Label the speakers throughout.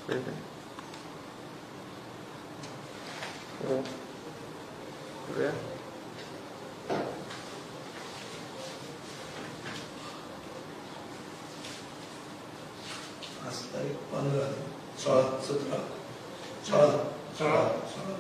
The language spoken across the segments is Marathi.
Speaker 1: आज तारीख 15 16 17 16 16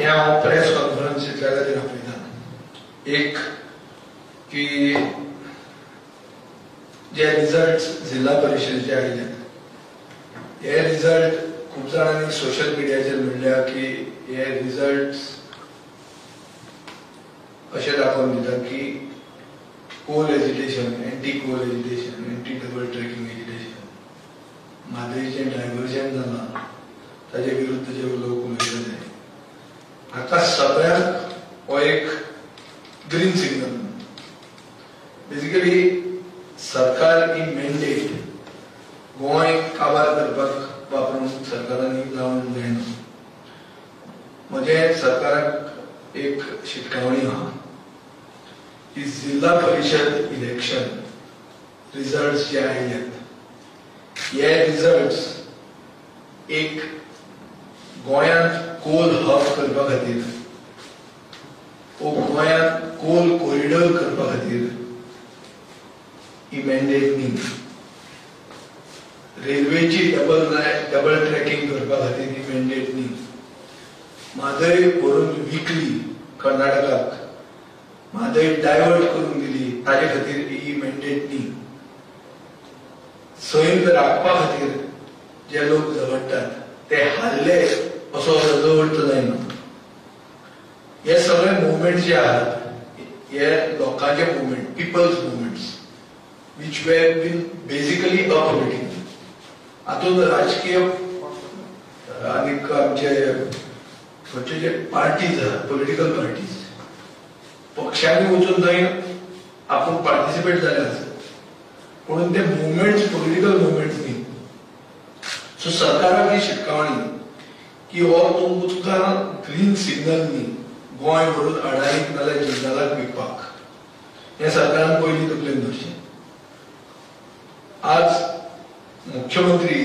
Speaker 1: या प्रेस कॉन्फरन्सीच्या खातीर आपयता एक की जे रिजल्ट जिल्हा परिषदेचे आयले हे रिजल्ट खूप जाणांनी सोशल मिडियाचेर म्हणल्या की हे रिजल्ट अशें दाखोवन दिता की coal agitation, anti coal agitation, anti double tracking agitation, म्हादईचें डायवर्जन जालां ताचे विरुद्ध जे लोक उलयले हाका सगळ्यांक हो एक ग्रीन सिग्नल. बेसिकली सरकार ही मॅन्डेट गोंय काबार करपाक वापरूंक सरकारांनी लावून जायना. म्हजे सरकाराक एक शिटकावणी आहा की जिल्हा परिषद इलेक्शन रिजल्ट्स जे आयल्यात हे रिजल्ट्स एक गोंयांत कोल हब करपा खातीर गोंयांत कोल कॉरिडॉर करपा खातीर ही मॅन्डेट न्ही. रेल्वेची डबल ट्रॅकिंग करपा खातीर ही मॅन्डेट न्ही. म्हादय व्हरून विकली कर्नाटकाक, म्हादय डायवर्ट करून दिली ताजे खातीर ही मॅन्डेट न्ही. सैम राखपा खातीर जे लोक झगडटात ते हारले असो हेजो अर्थ जायना. हे सगळे मुवमेंट जे आहात हे लोकांचे movement, peoples movements which were been basically apolitical. हातून राजकीय आणि आमचे जे पार्टीज आहात, पॉलिटिकल पार्टीज पक्षांनी वचून थंय आपण पार्टिसिपेट जाले आसत पूण ते मुवमेंट्स पॉलिटिकल मुवमेंट्स न्ही. सो सरकाराक ही शिटकावणी की हो तुमकां ग्रीन सिग्नल न्ही गोंय व्हरून अडानीक नाल्यार जिंदालाक विकपाक. हे सरकारान पयलीं तकलेन दवरचें. आज मुख्यमंत्री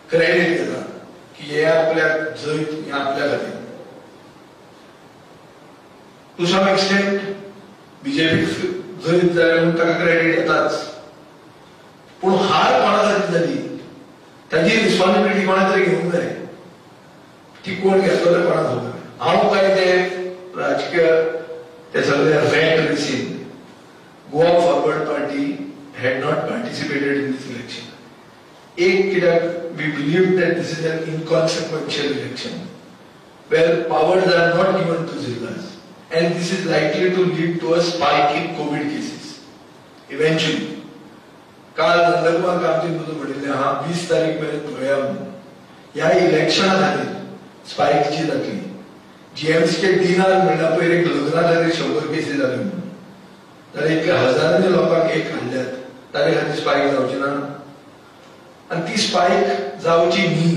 Speaker 1: क्रेडिट घेता की हे आपल्याक जैत हे आपल्या खातीर. टू सम एक्सटेंट बीजेपी जैत जाल्यार म्हणून ताका क्रेडिट येताच पूण हार कोणा खातीर जाली ताची रिस्पॉन्सिबिलिटी कोणा तरी घेवंक जाय. ती कोण घेतलो तें कोणाक खबर. हांव काय ते राजकीय ते सगळे रॅट रेसीन Goa Forward Party had not participated in this election. We believe that this is an inconsequential election where powers are not given to Zillas and this is likely to lead to a spike in COVID cases eventually. काल नंदकुमार कामती म्हणले हा 20 तारीख पर्यंत पळया ह्या इलेक्शना खातीर स्पायकची जातली. जीएमसीचे डिनर म्हणल्या पयर एक लग्ना खातीर 100 केसी जाल्यो जाल्यार हजारांनी लोकांक एक हाडल्यात ताजे खातीर स्पायक जावची ना. आनी ती स्पायक जावची न्ही.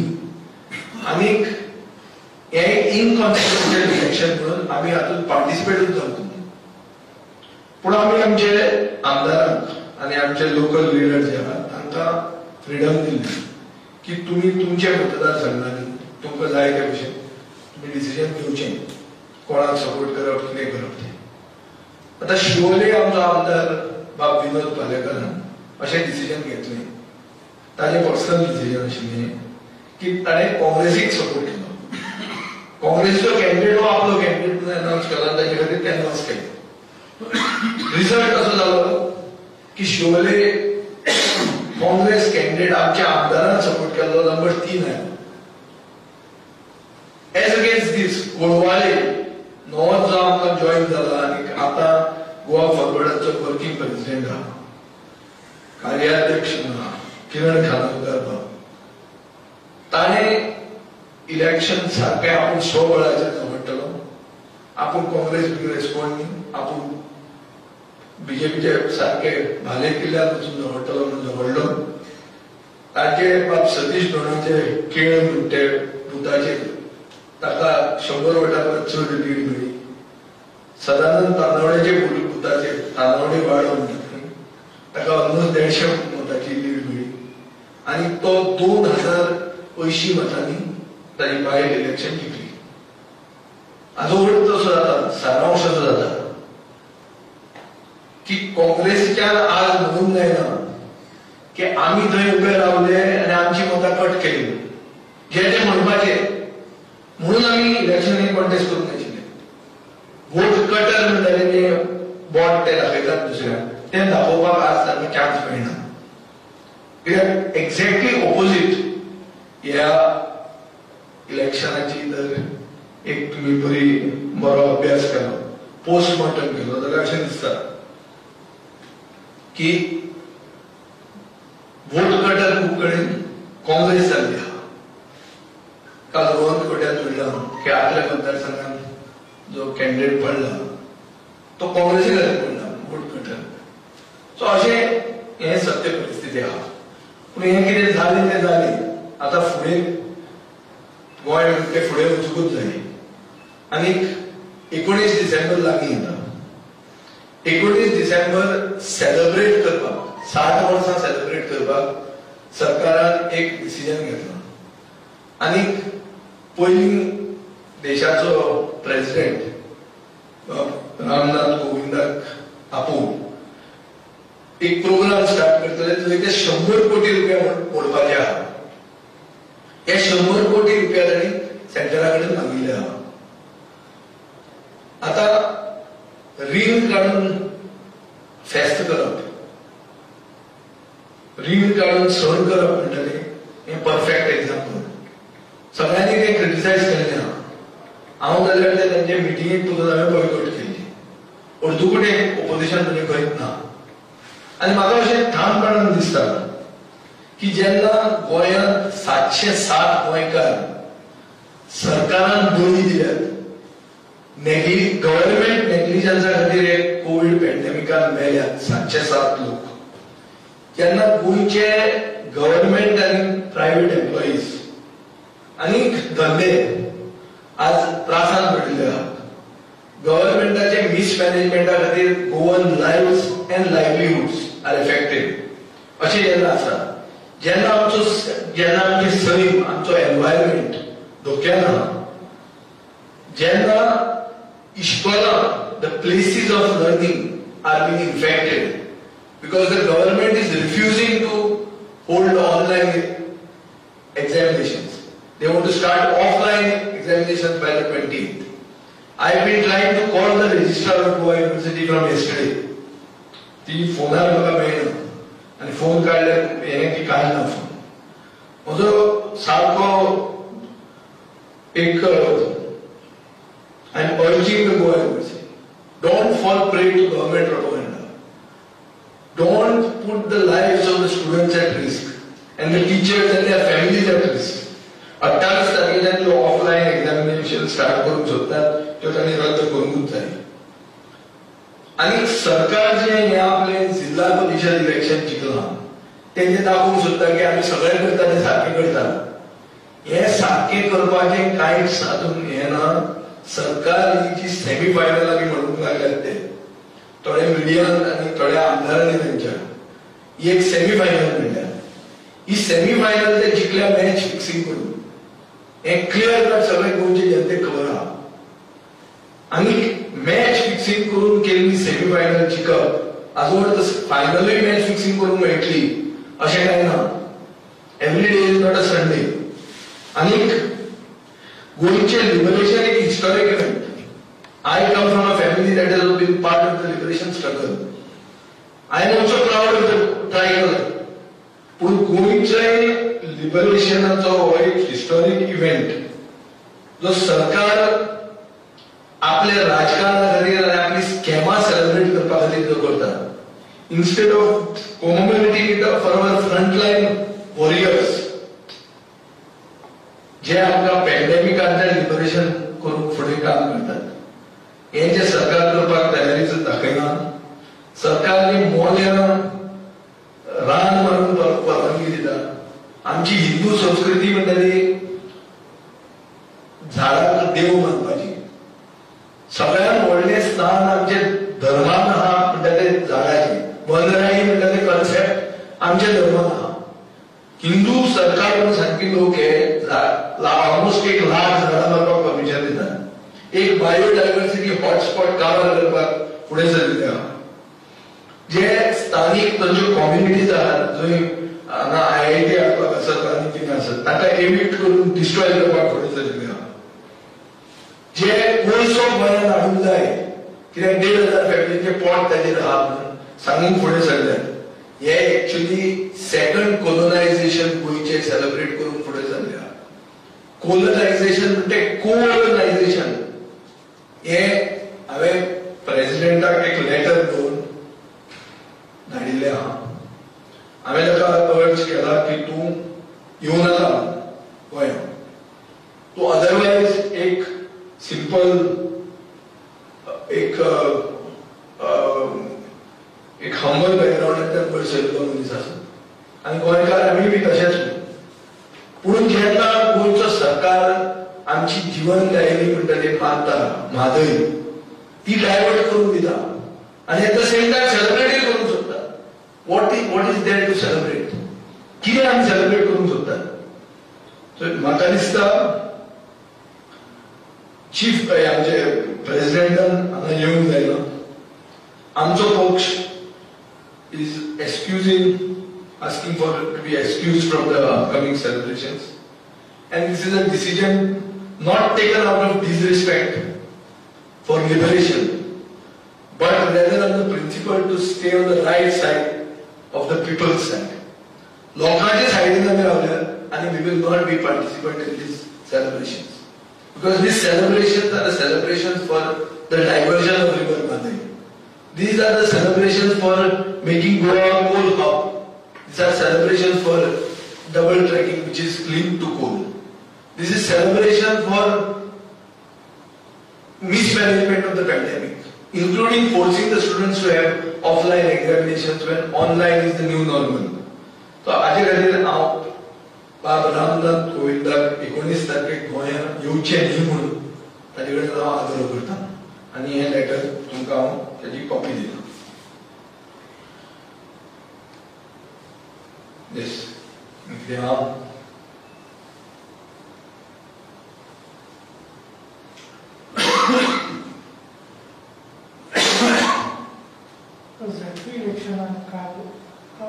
Speaker 1: आनीक हे इनकॉन्सिक्वन्शियल इलेक्शन म्हणून आमी हातूंत पार्टिसिपेटूच जावंक. पूण आमी आमचे आमदारांक आनी आमचे लोकल लिडर जे आहात तांकां फ्रिडम दिल्ली की तुमी तुमचे मतदारसंघांनी तुमकां जाय ते भशेन तुमी डिसिजन घेवचें कोणाक सपोर्ट करप कितें करप तें. आतां शिवोले आमचो आमदार बाब विनोद पालेकरान अशें डिसिजन घेतलें. ताजें पर्सनल डिसिजन आशिल्लें की ताणें काँग्रेसीक सपोर्ट केलो. काँग्रेसचो कॅन्डिडेट हो आपलो कॅन्डिडेट म्हणून अनाउन्स केलो ताचे खातीर ते लॉस केलें. रिजल्ट असो जालो की शिवोले काँग्रेस कॅन्डिडेट आमच्या आमदारान सपोर्ट केल्लो नंबर 3 आयलो. एज अगेन्स्ट दीस गोडवाले नवोच जो आमकां जॉईन जाला आनी आतां गोवा फॉरवर्डाचो वर्किंग प्रेसिडेंट आहा, कार्याध्यक्ष किरण खानोलकर बाब, ताणें इलेक्शन सारकें आपूण स्वबळाचेर झगडटलो. आपूण काँग्रेस बिग्रेस कोण न्ही, आपूण बीजेपीचे सारखे भाले किल्ल्यार वचून जवळटलो म्हणून जवळलो. ताचे बाब सतीश ढोणाचे केळ म्हणटे बुथाचेर ताका 100 वोटां परस चड लीड मेळ्ळी. सदानंद तांदवडेचे बुथाचेर तांदवडे वाडो म्हणटात ताका ऑलमोस्ट 150 मतांची लीड मेळ्ळी आनी तो 2080 मतांनी ताची बायल इलेक्शन जिखली. हाजो अर्थ असो जाता, सारांश असो जाता की काँग्रेसीच्यान आज म्हणूंक जायना की आमी थंय उबे रावले आनी आमची मतां कट केली जे म्हणपाचे म्हणून आमी इलेक्शनाक कॉन्टेस्ट करूंक नाशिल्ले. वोट कटर म्हणटाले ते बोट ते दाखयतात दुसऱ्याक ते दाखोवपाक आज तांकां चान्स मेळना. कित्याक एक्झॅक्टली ऑपोजीट ह्या इलेक्शनाची जर एक तुमी बरो अभ्यास केलो, पोस्टमॉर्टम केलो जाल्यार अशें दिसता की वोट कटर खूब कडेन काँग्रेस जाल्ली आहा. काल रोहन कोट्यान म्हणला की आपल्या मतदारसंघात जो कॅन्डिडेट पडला तो काँग्रेसी खातीर पडला वोट कटर. सो अशें हें सत्य परिस्थिती आहा. पूण हें कितें जालें तें जालें. आतां फुडें गोंय ते फुडें वचूंकूच जाय. आनीक 19 डिसेंबर लागीं येता. 19 डिसेंबर सेलिब्रेट करपाक 60 वर्सां सेलिब्रेट करपाक सरकारान एक डिसिजन घेतलो. आनीक पयलीं देशाचो प्रेसिडेंट रामनाथ कोविंदाक आपोवन एक प्रोग्राम स्टार्ट करतले थंय ते 100 कोटी रुपया मोडपाचे आहा. हे 100 कोटी रुपया तांणी सेंटरा कडेन मागिल्ले आहा. आतां रीण काडून फेस्त करप, रीण काडून सण करप म्हणटले हें परफेक्ट एग्जाम्पल. सगळ्यांनी तें क्रिटिसायज केल्लें आहा. हांव जाल्यार ते तेंचे मिटिंगेक पसून हांवें बॉयकॉट केल्ली. अर्दुकुटें ओपोजिशन म्हणजे खंयच ना. आनी म्हाका अशें ठामपणान दिसता की जेन्ना गोंयांत 707 गोंयकार सरकारान बळी दिल्यात गव्हर्नमेंट नेग्लिजन्सा खातीर एक कोविड पॅन्डेमिकान मेल्यात 707 लोक. जेन्ना गोंयचे गव्हर्नमेंट आनी प्रायव्हेट एम्प्लॉईज आनीक धंदे आज त्रासान पडिल्ले आहात. गव्हर्नमेंटाचे मिसमॅनेजमेंटा खातीर गोवन लायव्स एंड लायव्हलीहुड्स आर एफेक्टेड अशें जेन्ना आसा, जेन्ना आमचे सैम आमचो एनवायरमेंट धोक्यान आहा, जेन्ना इश्कोलां the places of learning are being infected because the government is refusing to hold online examinations. They want to start offline examinations by the 20th. I've been trying to call the registrar of Goa University from yesterday. ती फोनार म्हाका मेळना आनी फोन काडल्यार हें ती काडना फोन. म्हजो सारको एक I'm urging the Goa University, don't fall prey to government propaganda. Don't put the lives of the students at risk and the teachers and their families at risk. 28 तारखेच्यान जो ऑफलायन एग्जामिनेशन स्टार्ट करूंक सोदतात त्यो तांणी रद्द करूंकूच जाय. आनी सरकार जे हे आपले जिल्हा परिषद इलेक्शन जिखलां तेंचे दाखोवंक सोदता की आमी सगळे करता ते सारके करता. हे सारके करपाचें कांयच हातून हें ना. सरकार ही जी सेमी फायनल आमी म्हणूंक लागल्यात ते थोडे मिडियान आनी थोड्या आमदारांनी तेंच्या ही एक सेमी फायनल म्हणल्या. ही सेमी फायनल ते जिखल्या मॅच फिक्सिंग करून हें क्लियर कट सगळे गोंयचे जनतेक खबर आहा. आनी मॅच फिक्सिंग करून केल्ली सेमी फायनल जिखप हाजो अर्थ फायनलूय मॅच फिक्सिंग करूंक मेळटली अशें कांय ना. Every day is not a Sunday. आनीक गोंयचे लिबरेशन एक historic event. I come from a family that has been part of the liberation struggle. I am also proud of the triangle. पण गोंयचे लिबरेशनाचो हो एक हिस्टॉरीक इव्हेंट जो सरकार आपल्या राजकारणा खातीर आनी आपली स्कॅमां सेलिब्रेट करपा खातीर जो करता, instead of commemorating it for our frontline warriors जे आमकां पॅन्डेमिकांतल्यान लिबरेशन करूंक फुडें काम करतात, हें जे सरकार करपाक तयारीच दाखयना. सरकारने मोल्या रान मारून परवानगी दिता. आमची हिंदू संस्कृती म्हणटाली झाडाक देव मानपाची. सगळ्यात व्हडलें स्थान आमचे धर्मान आहा म्हणटा ते झाडाचे. वनराई म्हणटा ते कन्सेप्ट आमच्या धर्मान आहा. हिंदू सरकार म्हणून सारकी लोक हे ऑलमोस्ट 1 लाख झाडां मारपाक परमिशन दितात. एक बायोडायव्हर्सिटी हॉटस्पॉट काबार करपाक फुडें सरलेले आहा. जे स्थानिक तांच्यो कम्युनिटीज आहात जंय हांगा IIT हाडपाक आसत आनी कितें आसत ताका एविक्ट करून डिस्ट्रॉय करपाक फुडें सरलेले आहा. जे कोळसो गोंयांत हाडूंक जाय कित्याक 1,500 फॅमिलीचे पोट ताचेर आहा म्हणून सांगून फुडें सरल्यात. हे एक्चुअली सेकंड कोलोनायझेशन गोंयचे सेलिब्रेट करून फुडें सरले आहा. कोलोनायझेशन म्हणजे कोलोनायझेशन. हे हांवें प्रेसिडेंटाक एक लेटर घेवन धाडिल्लें आहा. हांवें ताका अर्ज केला की तूं येवं नाका गोंयांत. तूं अदरवायज एक सिंपल एक हंबल बॅकग्राउंडांतल्यान वयर सरलो मनीस आसा आनी गोंयकार आमी बी तशेंच. पूण जेन्ना गोंयचो सरकार आमची जीवन शैली म्हणटा ती मानता म्हादय ती डायवर्ट करून दिता आनी at the same time celebrate करूंक सोदता. What is there to celebrate? कितें आमी सेलिब्रेट करूंक सोदतात? सो म्हाका दिसता चीफ आमचे प्रेसिडेंटान हांगा येवंक जायना. आमचो पक्ष is asking for to be excused from the upcoming celebrations, and this is a decision not taken out of disrespect for liberation, but rather on the principle to stay on the right side of the people's side. लोकांच्या साइडीन आमी रावल्यात and we will not be participant in these celebrations because these celebrations are the celebrations for the diversion of river Madai. These are the celebrations for making Goa a coal hub. These are celebrations for double tracking, which is linked to coal. This is celebration for mismanagement of the pandemic, including forcing the students to have offline examinations when online is the new normal. So, आज खातीर हांव बाब रामनाथ कोविंदाक 19 तारखेक गोंयांत येवचें न्ही म्हणून ताचे कडेन हांव आग्रह करतां आनी हें लेटर तुमकां हांव ताची कॉपी दिता. Yes.
Speaker 2: झेडपी इलेक्शनात काल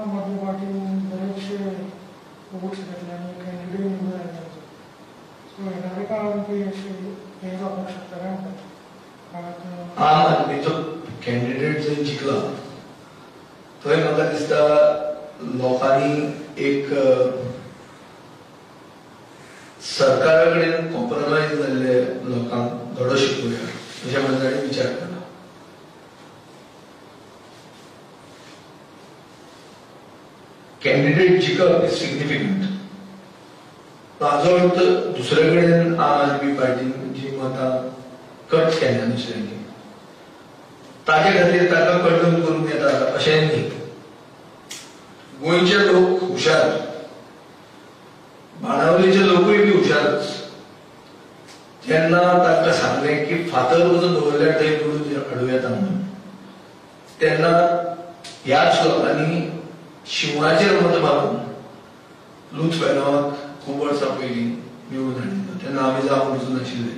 Speaker 2: मधल्या पार्टीन बरेचशे वोट्स घेतले आनी कॅन्डिडेट निवडून आयले. सो येणाऱ्या काळात ती अशी हे जावपाक शकता काय म्हणटा?
Speaker 1: आम आदमीचो कॅन्डिडेट जंय जिखला थंय म्हाका दिसता लोकांनी एक सरकारा कडेन कॉम्प्रोमायज जाल्ले लोकांक धडो शिकोवया अशें म्हाका ताणें विचार केला. कॅन्डिडेट जिखप इज सिग्निफिकंट. ताजो अर्थ दुसरे कडेन आम आदमी पार्टीन जी मतां कट केल्या दुसऱ्यांनी ताचे खातीर ताका कंडम करूंक येता अशें न्ही. गोंयचे लोक हुशार, बाणावलेचे लोकूय बी हुशारच. जेन्ना तांकां सांगलें की फातर वचून दवरल्यार थंय निवडून हाडूं येता म्हणून तेन्ना ह्याच लोकांनी शिवणाचेर मत मारून लूथ वेनोवाक खूब वर्सां पयलीं निवडून हाडिल्लो. तेन्ना आमी जावंक वचून नाशिल्ले.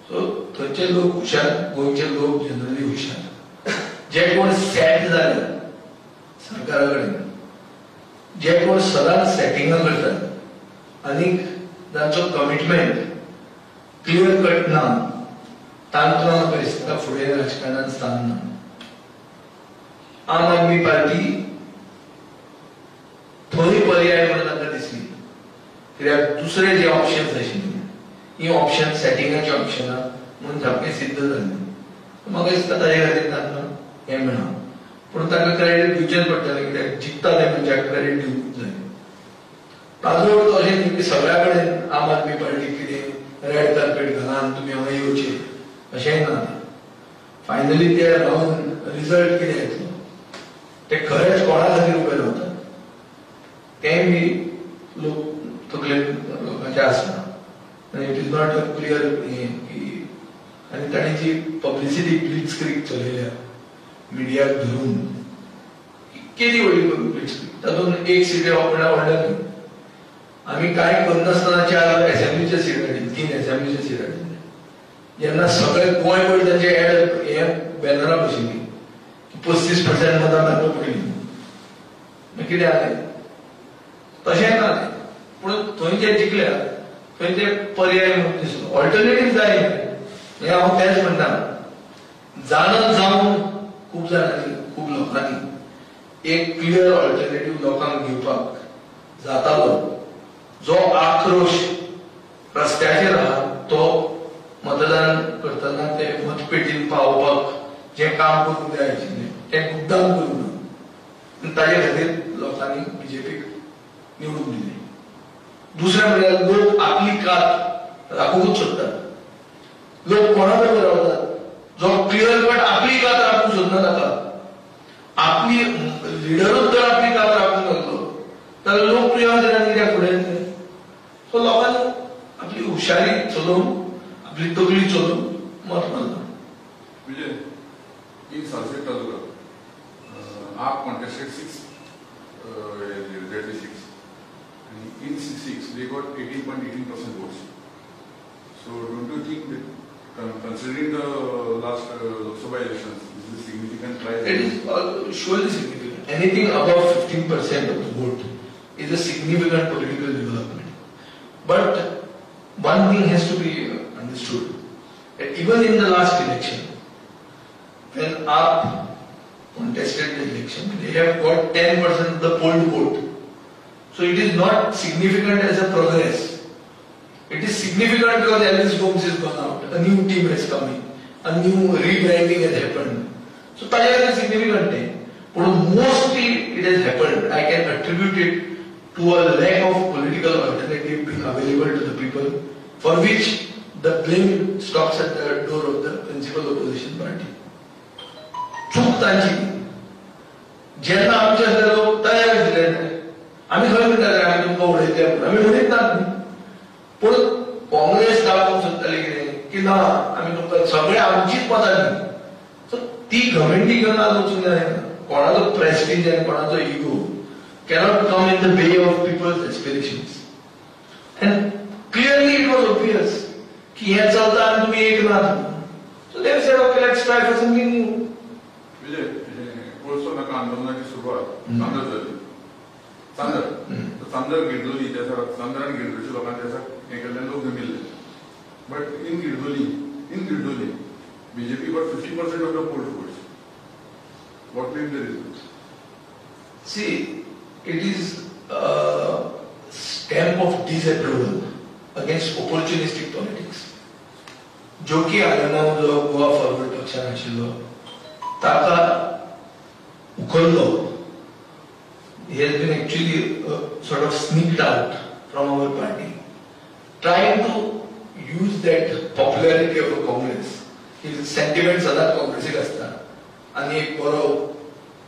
Speaker 1: सो थंयचे लोक हुशार, गोंयचे लोक जनरली हुशार. जे कोण सेट जाले सरकारा कडेन, जे कोण सदांच सेटिंगां करतात आनी तांचो कमिटमेंट क्लियर कट ना तांकां म्हाका दिसता फुडें राजकारणांत स्थान ना. आम आदमी पार्टी थंय पर्याय म्हणून तांकां दिसली कित्याक दुसरे जे ऑप्शन्स आशिल्ले ही ऑप्शन सेटिंगाची ऑप्शनां म्हणून सामकें सिद्ध जाल्लें. म्हाका दिसता ताजे खातीर तांकां हें मेळ्ळां. पूण ताका क्रेडीट दिवचेंच पडटलें कित्याक जिखता ते मनशाक क्रेडीट दिवंक जाय. ताजो अर्थ अशें न्ही की सगळ्या कडेन आम आदमी पार्टी कितें रेड कार्पेट घालान तुमी हांगा येवचें अशेंय ना. फायनली ते रावन रिझल्ट कितें येतलो ते खरेंच कोणा खातीर उबे रावतात तेंय बी लोक तकले लोकांचे आसना it is not a clear की आनी ताणी जी पब्लिसिटी ब्लिट्स क्रीक चलयल्या मिडियाक धरून केदी व्हडली ब्लिट्स क्रीक तातूंत एक सीट व्हडल्या न्ही आमी कांय करनासतना 4 एसेंब्लीचे सीट हाडिल्ले 3 एसेंब्लीचे सीट हाडिल्ले जेन्ना सगळे गोंयभर तांचे एड हे बॅनरां बशिल्लीं 35% मतां तांकां पडलीं मागीर कितें जालें तशें ना तें पूण थंय जे जिखल्या थंय ते पर्याय म्हणून दिसलो ऑल्टरनेटीव जाय हें हांव तेंच म्हणटा जाणत जावन खूब जाणांनी खूब लोकांनी एक क्लियर ऑल्टरनेटीव लोकांक दिवपाक जातालो जो आक्रोश रस्त्याचेर आहा तो मतदान करतना ते मतपेटीन पावोवपाक जे काम करूंक जाय आशिल्लें तें मुद्दाम करूं ना ताजे खातीर लोकांनी बीजेपीक निवडून दिले दुसरें म्हणल्यार लोक आपली कात राखूंकच सोदतात लोक कोणा बरोबर रावतात जो क्लियर कट आपली कात राखूंक सोदना ताका आपली लिडरूच जर आपली कात राखूंक लागलो जाल्यार लोक प्रियांक कित्याक फुडें सो लोकांनी आपली हुशारी चलोवन आपली तकली चलोवन मत मारला
Speaker 3: म्हणजे इन सालसेट तालुका आप contested 6 and in 6 they got 18.18% votes. So don't you think that considering the last Lok Sabha elections this is a significant rise?
Speaker 1: It is surely significant. Anything above 15% of the vote is a significant political development. But one thing has to be understood that even in the last election when AAP contested the election, they have got 10% of the polled vote. So it is not significant as a progress. It is significant because Alice Gomes has gone out, a new team has come in, a new rebranding has happened. So that is a significant thing. But mostly it has happened, I can attribute it to a lack of political alternative being available to the people, for which the blame stops at the door of the principal opposition party. चूक तांची जेन्ना आमचे लोक तयार आशिल्ले आमी खंय म्हणटाले आमी तुमकां उडयतले म्हणून आमी म्हणीत नात पूण काँग्रेस दाखोवंक सोदताली कितें की ना आमी तुमकां सगळे आमचीच मतां दी सो ती घमेंडी घेवन आज वचूंक जायना कोणाचो प्रेस्टीज आनी कोणाचो ego cannot come in the way of people's aspirations and clearly it was obvious ki हे चलता आनी तुमी एक नात so they said okay let's try for something new
Speaker 3: म्हणजे कोळसो नाका आंदोलनाची सुरवात चांदर जाली चांदर गिरदोली त्या चांदर आनी गिरदोलीच्या लोकांचे हे केल्ले लोक जमिल्ले but in Girdoli BJP got 50% of the polled votes. What may be the reason?
Speaker 1: See, it is a stamp of disapproval against opportunistic politics. जो की आयना जो गोवा फॉरवर्ड पक्षान आशिल्लो ताका उखल्लो. He has been actually sort of sneaked out from our party, trying to use that popularity of a Congress. His sentiments सदांच काँग्रेसीक आसता आनी एक बरो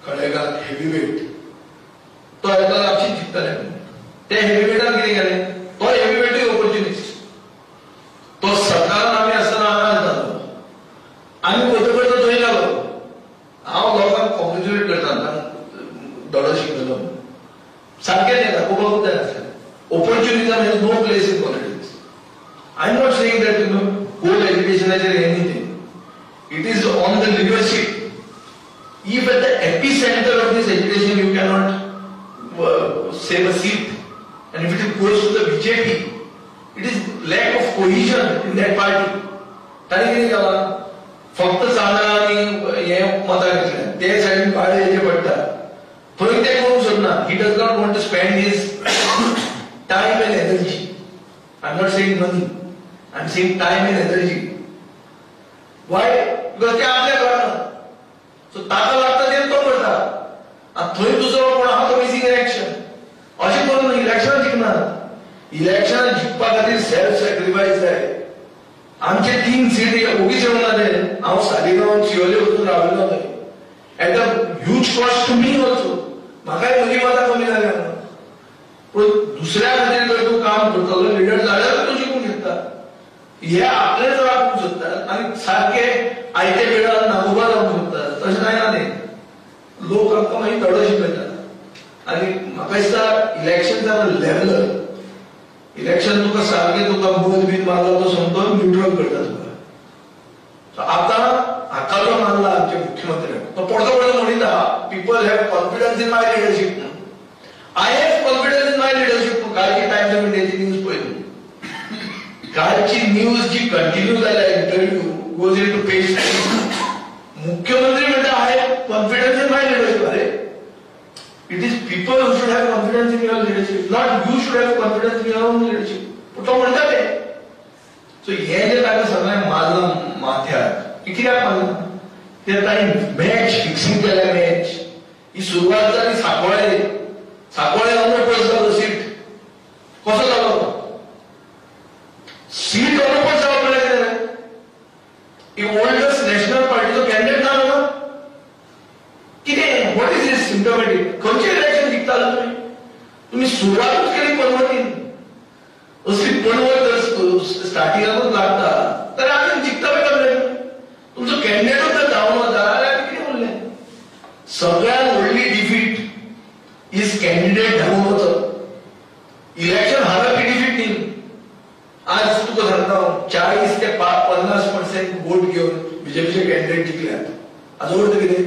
Speaker 1: खळेगार हेवीवेट तो येता आपशीच जिखतले ते हेवीवेटान कितें केलें तो हेवीवेटूय ऑपॉर्च्युनिस्ट तो सरकारान आमी आसतना हांगा येतालो आमी पयतो पयतो थंय गेलो हांव लोकांक कॉंग्रेच्युलेट करता तांकां धडो शिकयलो सारकें तें दाखोवपाकूच जाय आसलें opportunism has no place in politics. I am not saying that gold एज्युकेशनाचेर anything. It is on the leadership. If at the epicenter of this agitation you cannot save a seat, and if it goes to the BJP, it is lack of cohesion in that party. ताणी कितें केलां फक्त चांदरा आनी हे मतां घेतल्या ते सायडीन पाळे हेजे पडटा थंय ते करूंक सोदना. He does not want to spend his time and energy. I am not saying money. I am saying time and energy. Why? Because ते आपल्या करना सो ताका लागता ते तो करता आनी थंय दुसरो कोण आहा तो मिसींग इन एक्शन अशें करून इलेक्शन जिखना. इलेक्शन जिखपा खातीर सेल्फ सॅक्रिफायस जाय. आमचे 3 सीट ओगीच येवंक ना ते हांव सालिगांव शिवोले वचून राविल्लो थंय at a huge cost to me also. म्हाकाय म्हजी मतां कमी जाल्या पण दुसऱ्या खातीर जर तूं काम करतलो लिडर जाल्यार तूं शिकूंक शकता. हे आपलेच राखूंक सोदतात आनी सारखे आयते वेळार नागोबा जावंक सोदतात. तशें जायना न्ही. लोक आमकां मागीर धडो शिकयतात आनी म्हाका दिसता इलेक्शन आर लेवलर. इलेक्शन तुका सारकें तुका मत बीन मारलो तो समजो न्यूट्रल करता तुका. आता हाका जो मानला आमचे मुख्यमंत्र्याक तो पडतो पडतो म्हणिता people have confidence in my leadership. I have confidence in my leadership. कालची टाइम्स ऑफ इंडियाची न्यूज पळयली. कालची न्यूज जी कंटिन्यू जाल्या interview goes in two page. मुख्यमंत्री म्हणटा I have confidence in my leadership. अरे it is people who should have confidence in your leadership, not you should have confidence in your own leadership. पण तो म्हणटा ते. सो हे जे ताका सगळें मारलं माथ्याक हे कित्याक मारलं? ते ताणी मॅच फिक्सिंग केल्या. मॅच ही सुरवात जाली सांकवाळे. सांकवाळे अनुपच जालो सीट. कसो जालो? सीट अनुपच जावप म्हणल्यार कितें? एक ओल्डस्ट नॅशनल पार्टीचो कॅन्डिडेट ना जालो. कितें? व्हॉट इज दिस सिम्टमॅटीक? खंयचें इलेक्शन जिखतालो तुमी? तुमी सुरवातूच केली पनवतीन. असली पनवत जर स्टार्टिंगाकूच लागता तर आमी जिखता काय? तुमचो कॅन्डिडेटूच जर धांवन वता जाल्यार कितें उरलें? सगळ्यात व्हडली डिफीट इज कॅन्डिडेट धांवन वचप. इलेक्शन हारप ही डिफीट न्ही. आज तुका सांगता 40 ते 50% वोट घेवन बीजेपीचे कॅन्डिडेट जिखल्यात. हाचो अर्थ कितें?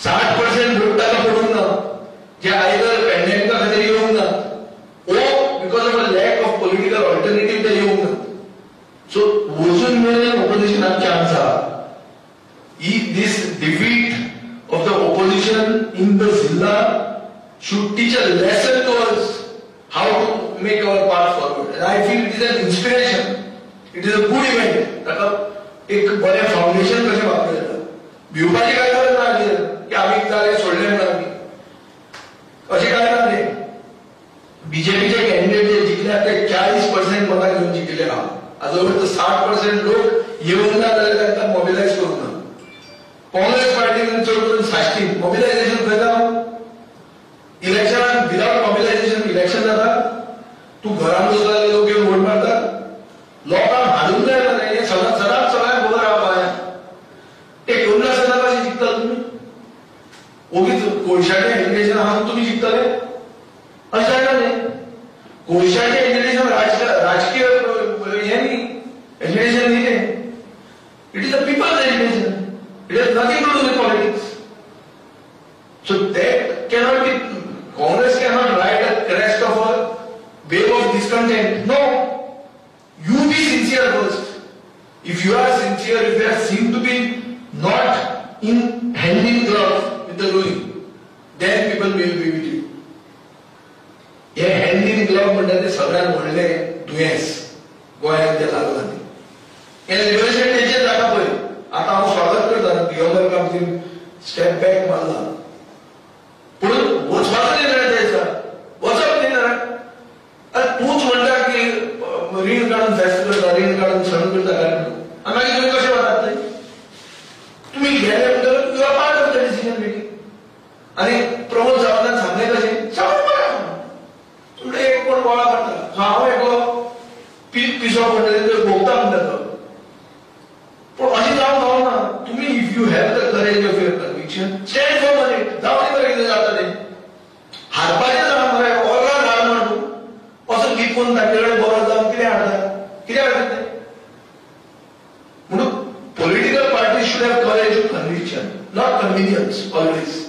Speaker 1: 60% वोट ताका पडूंक ना जे आयदर पॅन्डेमिका खातीर येवंक ना ओ because of a lack of political alternative ते येवंक ना. सो वचून मेरेन ऑपोजिशनाक चान्स आहा. This defeat of the opposition in the Zilla should teach a lesson to us how to make our path forward. And I feel it is an inspiration. It is a good event. ताका एक बरें फाउंडेशन कशें वापरलें जाता. भिवपाची कांय गरज ना की आमी जालें सोडलें म्हणून आमी अशें कांय ना न्ही. बीजेपीचे कॅन्डिडेट जे जिखल्यात ते 40% मतां घेवन जिखले आहा. हाचो अर्थ 60% लोक येवंक ना जाल्यार तांकां मोबिलायज करूंक ना. काँग्रेस पार्टीन चड करून साश्टी मोबिलायजेशन खंय जाता? इलेक्शनाक विदाउट मोबिलायजेशन इलेक्शन जाता? तूं घरान बसला जाल्यार लोक येवन वोट मारतात? लोकांक हाडूंक जाय मरे. हें सदांच सगळ्यांक खबर आहा बाय. ते करून नासतना कशें जिखता तुमी? ओगीच कोळशाचें एज्युकेशन आहा तुमी जिखतले? अशें जायना न्ही. कोळशाचें एज्युकेशन राजकीय हें न्ही. एज्युकेशन न्ही तें. It is a people's education. It has nothing to do with politics. So that cannot be, Congress cannot ride a crest of a wave of discontent. No. You be sincere first. If you are sincere, if you are seen to be not in hand in glove with the ruling, then people will be with you. हे hand in glove म्हणटा ते सगळ्यात व्हडलें दुयेंस गोंयांत जें लागलां न्ही. हे लिबरेशन डेचेर जाता पळय. आता हांव स्वागत करता दिगंबर कामतीन स्टेप बॅक मारला. पूण वचपाचो निर्णय द्यायचा. वचप न्ही ना. तूंच म्हणटा की रीण काडून फेस्त करता, रीण काडून सण करता काय म्हणून. आनी मागीर तुमी कशें वतात थंय? तुमी गेले म्हणटकच you are part of the decision making. आनी प्रमोद सावंतान सांगलें कशें? सावंत बरें तुमचे एक कोण गोळा काडटा. सो हांव एको पिसो म्हणटा भोगता म्हणटा तो. पण अशी जावंक जावना. तुम्ही if you have the courage of your conviction stand for it. जावं दी कितें जाता तें. हारपाचें जाणा मरे. ऑर्गान हार म्हण तूं असो लिपोवन ताचे कडेन बरो जावन कितें हाडटा? कित्याक हाडटा तें? म्हणून political party should have courage of conviction, not convenience always.